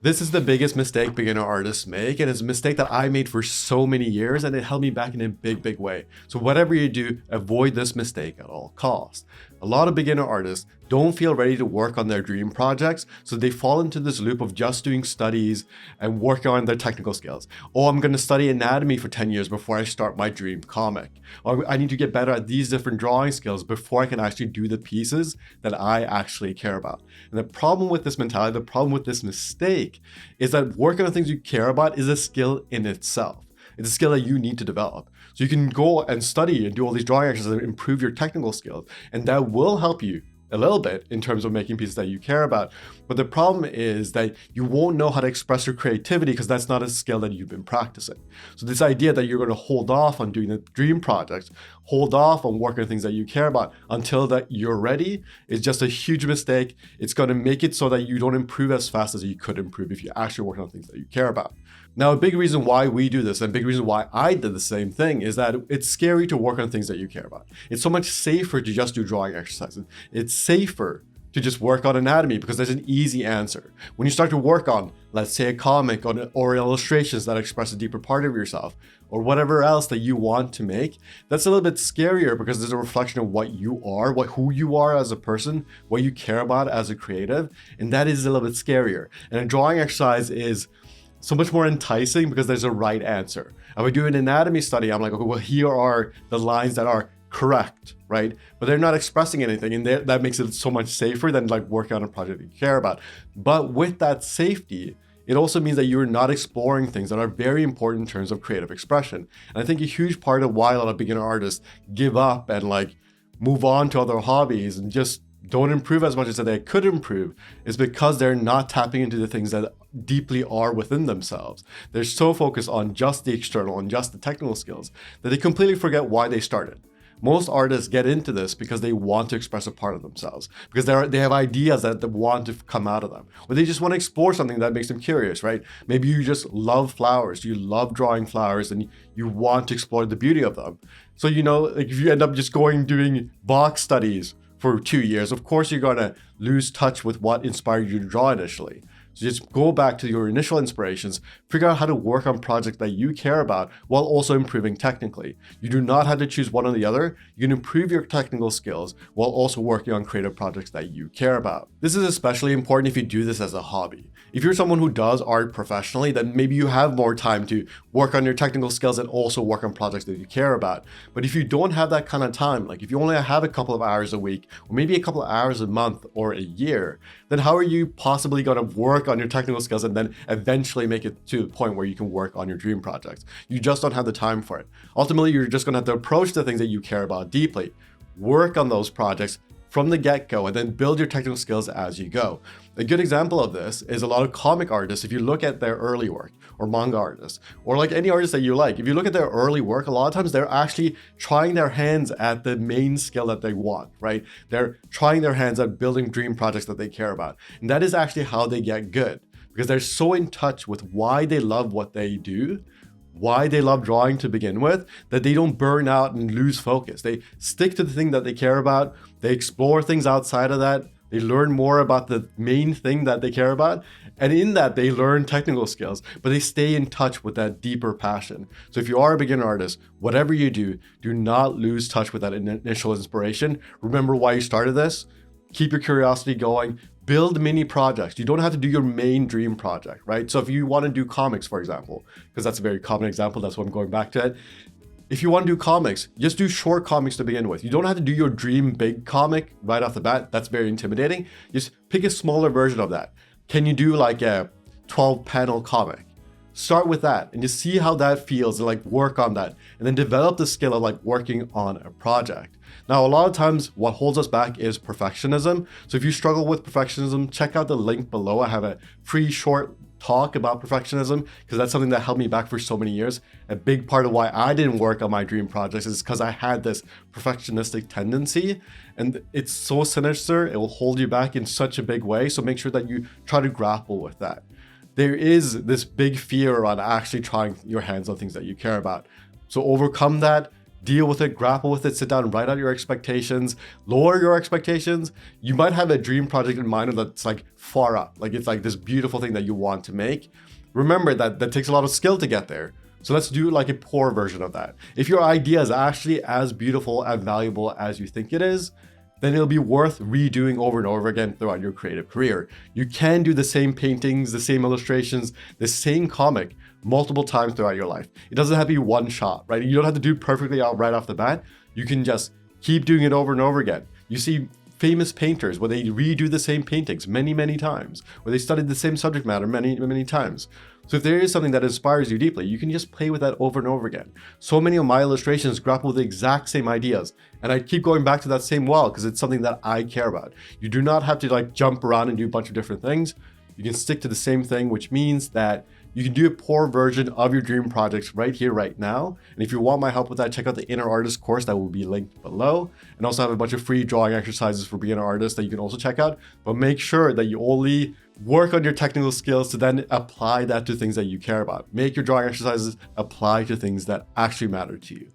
This is the biggest mistake beginner artists make, and it's a mistake that I made for so many years, and it held me back in a big way. So whatever you do, avoid this mistake at all costs. A lot of beginner artists don't feel ready to work on their dream projects, so they fall into this loop of just doing studies and working on their technical skills. Oh, I'm going to study anatomy for 10 years before I start my dream comic. Or I need to get better at these different drawing skills before I can actually do the pieces that I actually care about. And the problem with this mentality, the problem with this mistake, is that working on things you care about is a skill in itself. It's a skill that you need to develop. So you can go and study and do all these drawing exercises and improve your technical skills, and that will help you a little bit in terms of making pieces that you care about. But the problem is that you won't know how to express your creativity because that's not a skill that you've been practicing. So this idea that you're going to hold off on doing the dream projects, hold off on working on things that you care about until that you're ready is just a huge mistake. It's going to make it so that you don't improve as fast as you could improve if you actually work on things that you care about. Now, a big reason why we do this and a big reason why I did the same thing is that it's scary to work on things that you care about. It's so much safer to just do drawing exercises. It's safer to just work on anatomy because there's an easy answer. When you start to work on, let's say, a comic or illustrations that express a deeper part of yourself or whatever else that you want to make, that's a little bit scarier because there's a reflection of what you are, who you are as a person, what you care about as a creative, and that is a little bit scarier. And a drawing exercise is so much more enticing because there's a right answer. If I do an anatomy study, I'm like, okay, well, here are the lines that are correct, right? But they're not expressing anything, and that makes it so much safer than like working on a project you care about. But with that safety, it also means that you're not exploring things that are very important in terms of creative expression. And I think a huge part of why a lot of beginner artists give up and like move on to other hobbies and just don't improve as much as they could improve is because they're not tapping into the things that deeply are within themselves. They're so focused on just the external and just the technical skills that they completely forget why they started. Most artists get into this because they want to express a part of themselves, because they have ideas that want to come out of them, or they just want to explore something that makes them curious, right? Maybe you just love flowers, you love drawing flowers, and you want to explore the beauty of them. So, like if you end up just doing box studies for 2 years, of course you're going to lose touch with what inspired you to draw initially. So just go back to your initial inspirations, figure out how to work on projects that you care about while also improving technically. You do not have to choose one or the other. You can improve your technical skills while also working on creative projects that you care about. This is especially important if you do this as a hobby. If you're someone who does art professionally, then maybe you have more time to work on your technical skills and also work on projects that you care about. But if you don't have that kind of time, like if you only have a couple of hours a week, or maybe a couple of hours a month or a year, then how are you possibly going to work on your technical skills and then eventually make it to the point where you can work on your dream projects? You just don't have the time for it. Ultimately, you're just going to have to approach the things that you care about deeply, work on those projects from the get-go, and then build your technical skills as you go. A good example of this is a lot of comic artists. If you look at their early work, or manga artists, or like any artist that you like, if you look at their early work, a lot of times they're actually trying their hands at the main skill that they want, right? They're trying their hands at building dream projects that they care about. And that is actually how they get good, because they're so in touch with why they love what they do, why they love drawing to begin with, that they don't burn out and lose focus. They stick to the thing that they care about. They explore things outside of that. They learn more about the main thing that they care about. And in that, they learn technical skills, but they stay in touch with that deeper passion. So if you are a beginner artist, whatever you do not lose touch with that initial inspiration. Remember why you started this. Keep your curiosity going. Build mini projects. You don't have to do your main dream project, right? So if you want to do comics, for example, because that's a very common example, that's why I'm going back to it. If you want to do comics, just do short comics to begin with. You don't have to do your dream big comic right off the bat. That's very intimidating. Just pick a smaller version of that. Can you do like a 12-panel comic? Start with that and just see how that feels and like work on that, and then develop the skill of like working on a project. Now, a lot of times what holds us back is perfectionism. So if you struggle with perfectionism, check out the link below. I have a free short talk about perfectionism because that's something that held me back for so many years. A big part of why I didn't work on my dream projects is because I had this perfectionistic tendency, and it's so sinister. It will hold you back in such a big way. So make sure that you try to grapple with that. There is this big fear around actually trying your hands on things that you care about. So overcome that. deal with it, grapple with it, sit down, write out your expectations, lower your expectations. You might have a dream project in mind that's like far up, like it's like this beautiful thing that you want to make. Remember that takes a lot of skill to get there. So let's do like a poor version of that. If your idea is actually as beautiful and valuable as you think it is, then it'll be worth redoing over and over again throughout your creative career. You can do the same paintings, the same illustrations, the same comic multiple times throughout your life. It doesn't have to be one shot, right? You don't have to do it perfectly out right off the bat. You can just keep doing it over and over again. You see famous painters where they redo the same paintings many, many times, where they studied the same subject matter many, many times. So if there is something that inspires you deeply, you can just play with that over and over again. So many of my illustrations grapple with the exact same ideas, and I keep going back to that same well because it's something that I care about. You do not have to like jump around and do a bunch of different things. You can stick to the same thing, which means that you can do a poor version of your dream projects right here, right now. And if you want my help with that, check out the Inner Artist course that will be linked below. And also have a bunch of free drawing exercises for beginner artists that you can also check out. But make sure that you only work on your technical skills to then apply that to things that you care about. Make your drawing exercises apply to things that actually matter to you.